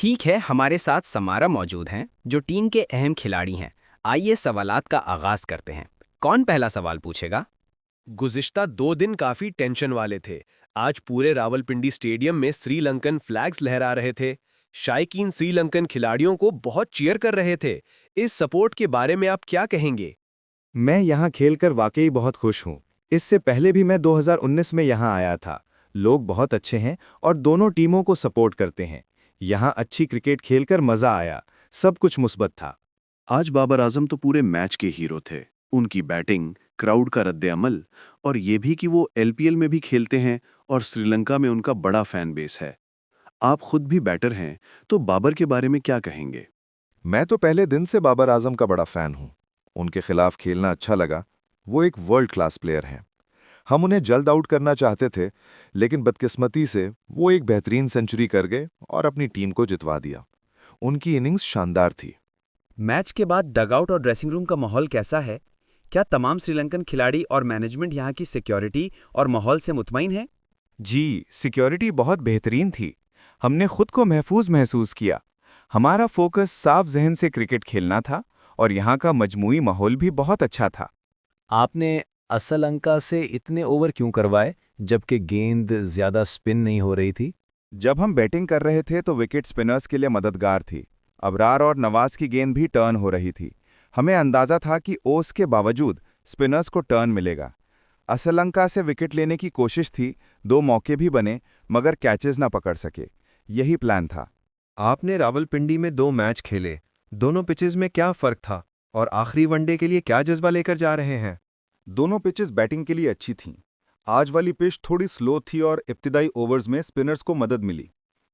ठीक है, हमारे साथ समारा मौजूद हैं जो टीम के अहम खिलाड़ी हैं। आइए सवालात का आगाज करते हैं। कौन पहला सवाल पूछेगा? गुज़िश्ता 2 दिन काफी टेंशन वाले थे। आज पूरे रावलपिंडी स्टेडियम में श्रीलंकन फ्लैग्स लहरा रहे थे। शायकीन श्रीलंकन खिलाड़ियों को बहुत चीयर कर रहे थे। इस सपोर्ट के बारे में आप क्या कहेंगे? मैं यहाँ खेलकर वाकई बहुत खुश हूँ। इससे पहले भी मैं 2019 में यहाँ आया था। लोग बहुत अच्छे हैं और दोनों टीमों को सपोर्ट करते हैं। यहाँ अच्छी क्रिकेट खेलकर मज़ा आया। सब कुछ मुस्बत था। आज बाबर आजम तो पूरे मैच के हीरो थे। उनकी बैटिंग, क्राउड का रद्द-ए-अमल और ये भी कि वो एलपीएल में भी खेलते हैं और श्रीलंका में उनका बड़ा फैन बेस है। आप खुद भी बैटर हैं, तो बाबर के बारे में क्या कहेंगे? मैं तो पहले दिन से बाबर आजम का बड़ा फैन हूं। उनके खिलाफ खेलना अच्छा लगा। वो एक वर्ल्ड क्लास प्लेयर हैं। हम उन्हें जल्द आउट करना चाहते थे, लेकिन बदकिस्मती से वो एक बेहतरीन सेंचुरी कर गए और अपनी टीम को जितवा दिया। उनकी इनिंग्स शानदार थी। मैच के बाद डगआउट और ड्रेसिंग रूम का माहौल कैसा है? क्या तमाम श्रीलंकन खिलाड़ी और मैनेजमेंट यहाँ की सिक्योरिटी और माहौल से मुतमईन है? जी, सिक्योरिटी बहुत बेहतरीन थी। हमने खुद को महफूज महसूस किया। हमारा फोकस साफ जहन से क्रिकेट खेलना था और यहाँ का मजमूई माहौल भी बहुत अच्छा था। आपने असलंका से इतने ओवर क्यों करवाए जबकि गेंद ज्यादा स्पिन नहीं हो रही थी? जब हम बैटिंग कर रहे थे तो विकेट स्पिनर्स के लिए मददगार थी। अबरार और नवाज की गेंद भी टर्न हो रही थी। हमें अंदाजा था कि ओस के बावजूद स्पिनर्स को टर्न मिलेगा। असलंका से विकेट लेने की कोशिश थी, 2 मौके भी बने, मगर कैचेज ना पकड़ सके। यही प्लान था। आपने रावलपिंडी में 2 मैच खेले। दोनों पिचेस में क्या फर्क था और आखिरी वनडे के लिए क्या जज्बा लेकर जा रहे हैं? दोनों पिचेस बैटिंग के लिए अच्छी थीं। आज वाली पिच थोड़ी स्लो थी और इब्तिदाई ओवर्स में स्पिनर्स को मदद मिली।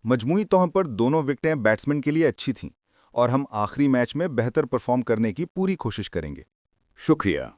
मजमूई तौर पर दोनों विकेटें बैट्समैन के लिए अच्छी थीं और हम आखिरी मैच में बेहतर परफॉर्म करने की पूरी कोशिश करेंगे। शुक्रिया।